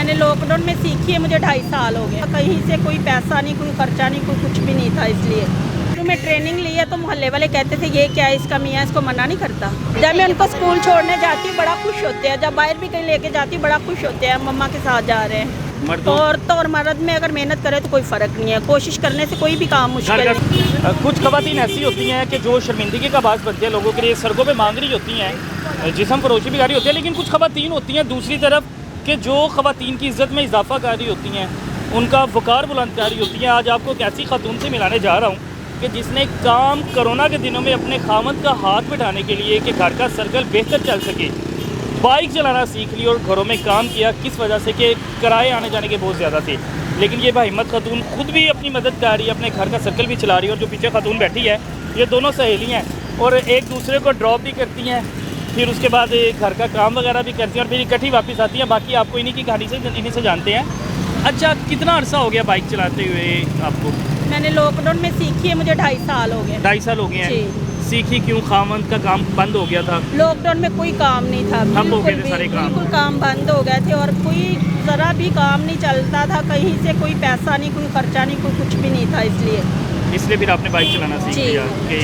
मैंने लॉकडाउन में सीखी है, मुझे 2.5 साल हो गए। कहीं से कोई पैसा नहीं, कोई खर्चा नहीं, कोई कुछ भी नहीं था। इसलिए तो मैं ट्रेनिंग ली है, तो मोहल्ले वाले कहते थे ये क्या है, इसका मियाँ इसको मना नहीं करता। जब मैं उनको स्कूल छोड़ने जाती हूँ बड़ा खुश होते हैं, जब बाहर भी कहीं लेके जाती हूँ बड़ा खुश होते हैं, मम्मा के साथ जा रहे हैं। औरत और मर्द में अगर मेहनत करे तो कोई फ़र्क नहीं है, कोशिश करने से कोई भी काम मुश्किल नहीं। कुछ ख़वातीन ऐसी होती हैं कि जो शर्मिंदगी का बास बनती है लोगों के लिए, सड़कों पे मांग रही होती हैं, जिस्म फरोशी भी कर रही होती है। लेकिन कुछ ख़वातीन होती हैं दूसरी तरफ कि जो ख़वातीन की इज़्ज़त में इजाफा कर रही होती हैं, उनका वक़ार बुलंद कर रही होती हैं। आज आपको एक ऐसी खातून से मिलाने जा रहा हूँ कि जिसने काम कोरोना के दिनों में अपने खामद का हाथ बिठाने के लिए कि घर का सर्कल बेहतर चल सके, बाइक चलाना सीख ली और घरों में काम किया। किस वजह से कि किराए आने जाने के बहुत ज़्यादा थे। लेकिन ये भाईमत खातून खुद भी अपनी मदद कर रही है, अपने घर का सर्कल भी चला रही है। और जो पीछे खातून बैठी है ये दोनों सहेली हैं और एक दूसरे को ड्रॉप भी करती हैं, फिर उसके बाद घर का काम वगैरह भी करती हैं और फिर इकट्ठी वापस आती हैं। बाकी आपको इन्हीं की कहानी से इन्हीं से जानते हैं। अच्छा, कितना अरसा हो गया बाइक चलाते हुए आपको? मैंने लॉकडाउन में सीखी है, मुझे 2.5 साल हो गए। 2.5 साल हो गए हैं। सीखी क्यों? खामद का काम बंद हो गया था। लॉकडाउन में कोई काम नहीं था, बिल्कुल काम बंद हो गए थे और कोई ज़रा भी काम नहीं चलता था। कहीं से कोई पैसा नहीं, कोई खर्चा नहीं, कोई कुछ भी नहीं था। इसलिए फिर आपने बाइक चलाना सीख लिया कि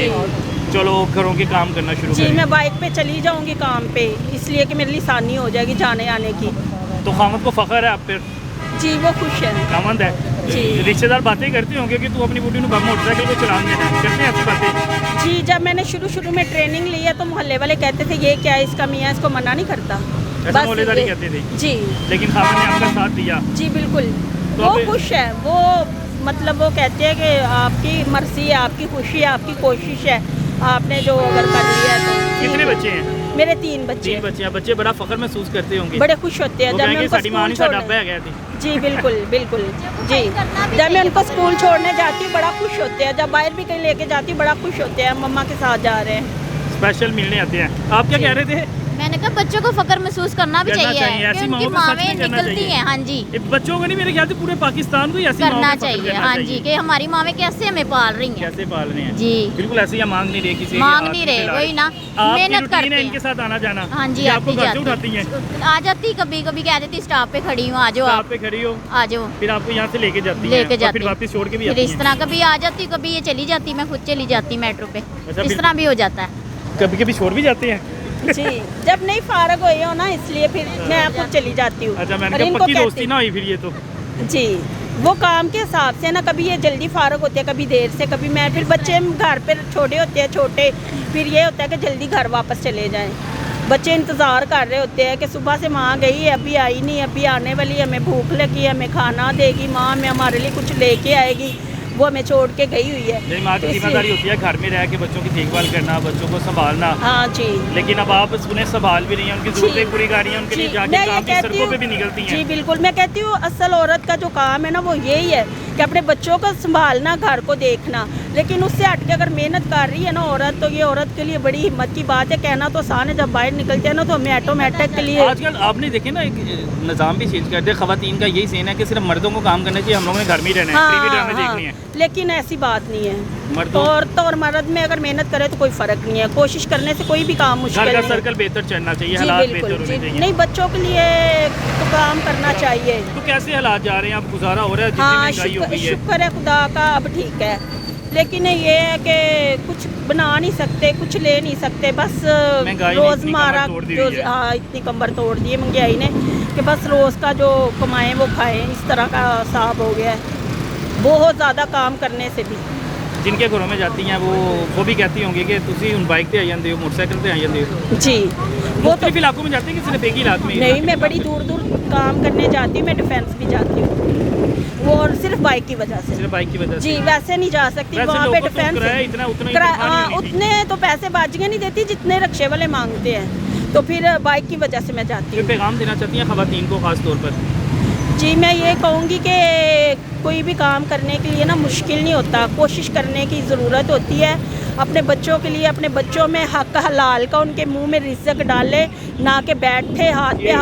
चलो घरों के काम करना शुरू जी। मैं बाइक पे चली जाऊंगी काम पे, इसलिए कि मेरे लिए आसानी हो जाएगी जाने आने की। तो खामद को फ़ख्र है आप पे? जी, वो खुश है। खामद है जी। रिश्तेदार बातें करते होंगे कि तू अपनी बूटी मोटरसाइकिल को चलाने देना, करते हैं ऐसी बातें? जी, जब मैंने शुरू में ट्रेनिंग ली है तो मोहल्ले वाले कहते थे ये क्या है, इसका मियाँ इसको मना नहीं करता। ऐसा मोहल्लेदारी कहते थे जी। लेकिन खामद ने आपका साथ दिया? जी बिल्कुल। तो वो खुश है, वो मतलब वो कहते हैं कि आपकी मर्जी है, आपकी खुशी है, आपकी कोशिश है, आपने जो अगर कर लिया है तो। कितने बच्चे हैं? मेरे 3 बच्चे। 3 बच्चे हैं। बच्चे बड़ा फख्र महसूस करते होंगे, बड़े खुश होते हैं जब मैं उनको स्कूल छोड़ने। जी बिल्कुल बिल्कुल जी। जब मैं उनको स्कूल छोड़ने जाती हूँ बड़ा खुश होते हैं, जब बाहर भी कहीं लेके जाती हूँ बड़ा खुश होते हैं, मम्मा के साथ जा रहे हैं। स्पेशल मिलने आते हैं। आप क्या कह रहे थे? मैंने कहा बच्चों को फख्र महसूस करना भी चाहिए कि उनकी मावें निकलती हैं। हाँ जी, बच्चों को नहीं, मेरे ख्याल से पूरे पाकिस्तान को ही ऐसी करना चाहिए। हाँ जी, कि हमारी मावें कैसे हमें पाल रही हैं, कैसे पाल रही हैं। जी बिल्कुल ऐसे ही मांग नहीं रहे किसी, मांग नहीं रहे, वही ना, मेहनत करते हैं। इनके साथ आना जाना। हाँ जी, आपको घर से उठाती हैं? आ जाती, कभी कभी कह देती स्टॉप पे खड़ी हूँ, आ जाओ, स्टॉप पे खड़ी हो, आ जाओ। फिर आपको यहाँ से लेके जाती हैं, फिर वापस छोड़ के भी आती हैं। इस तरह कभी आ जाती, कभी ये चली जाती, मैं खुद चली जाती मेट्रो पे। इस तरह भी हो जाता है। कभी कभी छोड़ भी जाते हैं जी। जब नहीं फारग हुई हो ना, इसलिए फिर मैं खुद चली जाती हूँ। अच्छा, मैंने कहा पक्की दोस्ती ना हुई फिर ये तो। जी, वो काम के हिसाब से ना, कभी ये जल्दी फारग होते हैं, कभी देर से, कभी मैं। फिर बच्चे घर पर छोटे होते हैं, छोटे, फिर ये होता है कि जल्दी घर वापस चले जाएं। बच्चे इंतज़ार कर रहे होते हैं कि सुबह से माँ गई है, अभी आई नहीं, अभी आने वाली है, हमें भूख लगी है, हमें खाना देगी माँ, हमें हमारे लिए कुछ लेके आएगी, वो हमें छोड़ के गई हुई है। माँ की जिम्मेदारी होती है घर में रह के बच्चों की देखभाल करना, बच्चों को संभालना। हाँ जी। लेकिन अब आप उन्हें संभाल भी रही हैं, उनकी ज़रूरतें पूरी कर रही हैं, उनके लिए जाके काम की सड़कों पे भी निकलती हैं। जी बिल्कुल। मैं कहती हूँ असल औरत का जो काम है ना वो यही है कि अपने बच्चों को संभालना, घर को देखना। लेकिन उससे हट के अगर मेहनत कर रही है ना औरत, तो ये औरत के लिए बड़ी हिम्मत की बात है। कहना तो आसान है, जब बाहर निकलते हैं ना तो हमें ऑटोमेटिक के लिए। आजकल आपने देखे ना, एक निज़ाम भी चेंज कर दिया, ख़वातीन का यही सीन है कि सिर्फ मर्दों को काम करना चाहिए, हम लोगों ने घर में ही रहना है, टीवी ड्रामे देखनी है। लेकिन ऐसी बात नहीं है, औरत और मर्द में अगर मेहनत करे तो कोई फर्क नहीं है। कोशिश करने से कोई भी काम मुश्किल नहीं है। सर्कल बेहतर चलना चाहिए, हालात बेहतर होने चाहिए। नहीं, बच्चों के लिए तो काम करना चाहिए। तो कैसे हालात जा रहे हैं, अब गुजारा हो रहा है? हाँ, शुक्र है खुदा का, अब ठीक है। लेकिन ये है कि कुछ बना नहीं सकते, कुछ ले नहीं सकते, बस रोज़मर्रा जो इतनी कमर तोड़ दी है महंगाई ने कि बस रोज़ का जो कमाएं वो खाएं, इस तरह का हिसाब हो गया है। बहुत ज़्यादा काम करने से भी। जिनके घरों में जाती हैं वो भी कहती होंगी कि तुसी उन बाइक पे आ जाते हो, मोटरसाइकिल पे आ जाते हो। जी, वो तो इलाकों में जाती हैं कि सिर्फ एक ही इलाके में? नहीं, मैं बड़ी दूर दूर काम करने जाती हूँ, मैं डिफेंस भी जाती हूँ, वो और सिर्फ बाइक की वजह से। सिर्फ बाइक की वजह से? जी, वैसे नहीं जा सकती वहाँ पे डिफेंस। उतने तो पैसे बाजियाँ नहीं देती जितने रक्शे वाले मांगते हैं, तो फिर बाइक की वजह से मैं जाती हूँ। पैगाम देना चाहती हैं ख़वातीन को खास तौर पर? जी, मैं ये कहूँगी कि कोई भी काम करने के लिए ना मुश्किल नहीं होता, कोशिश करने की ज़रूरत होती है। अपने बच्चों के लिए, अपने बच्चों में हक हलाल का उनके मुंह में रिज़्क डाले, ना कि बैठे हाथ पे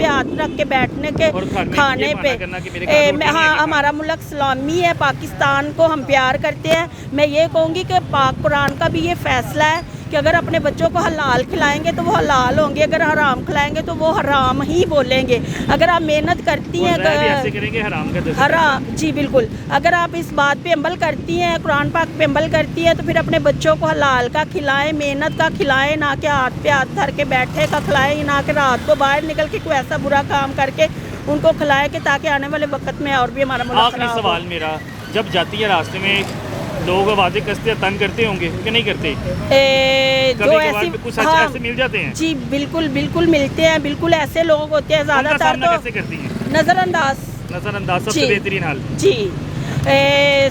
हाथ रख के बैठने के खाने पे। हाँ, हमारा मुल्क इस्लामी है, पाकिस्तान को हम प्यार करते हैं। मैं ये कहूँगी कि पाक कुरान का भी ये फ़ैसला है कि अगर अपने बच्चों को हलाल खिलाएंगे तो वो हलाल होंगे, अगर हराम खिलाएंगे तो वो हराम ही बोलेंगे। अगर आप मेहनत करती हैं ऐसे करेंगे हराम का दर्जा हराम, जी बिल्कुल, अगर आप इस बात पे अमल करती हैं, कुरान पाक पे अमल करती हैं, तो फिर अपने बच्चों को हलाल का खिलाएं, मेहनत का खिलाएं, ना कि हाथ पे हाथ धर के बैठे का खिलाएं, ना कि रात को बाहर निकल के कोई ऐसा बुरा काम करके उनको खिलाएं कि ताकि आने वाले वक्त में और भी हमारा मुल्क आखिरी खराब हो। सवाल मेरा, जब जाती है रास्ते में लोग आवाज़ें कसते हैं, तंग करते होंगे कि नहीं करते? जो कभी-कभार ऐसी में कुछ हाँ, ऐसे मिल जाते हैं? जी बिल्कुल बिल्कुल मिलते हैं, बिल्कुल ऐसे लोग होते हैं, उनका ज़्यादातर सामना तो कैसे करती हैं? नज़रअंदाज सबसे जी। बेहतरीन हाल। जी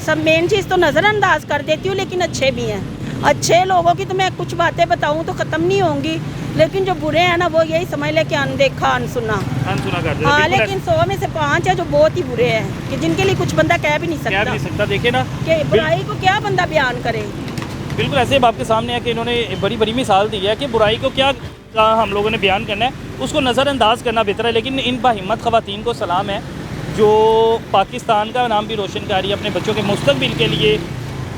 सब मेन चीज़ तो नज़रअंदाज कर देती हूँ, लेकिन अच्छे भी हैं। अच्छे लोगों की तो मैं कुछ बातें बताऊँ तो ख़त्म नहीं होंगी, लेकिन जो बुरे हैं ना वो यही समझ ले कि अनदेखा अनसुना। अनसुना कर देते हैं, हाँ, बिल्कुल लेकिन 100 में से 5 है जो बहुत ही बुरे हैं, कि जिनके लिए कुछ बंदा कह भी नहीं कह भी नहीं सकता सकता। देखिए ना, कि बुराई को क्या बंदा बयान करे। बिल्कुल ऐसे अब आपके सामने है कि इन्होंने बड़ी बड़ी मिसाल दी है कि बुराई को क्या हम लोगों ने बयान करना है, उसको नज़रअंदाज करना बेहतर है। लेकिन इन बाहिम्मत ख़वातीन को सलाम है जो पाकिस्तान का नाम भी रोशन कर रही है, अपने बच्चों के मुस्तकबिल के लिए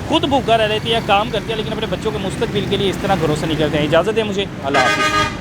खुद भूखा रह रहती है, काम करती है, लेकिन अपने बच्चों के मुस्तकबिल के लिए इस तरह घरों से नहीं करते हैं। इजाज़त है मुझे, अल्लाह हाफ़िज़।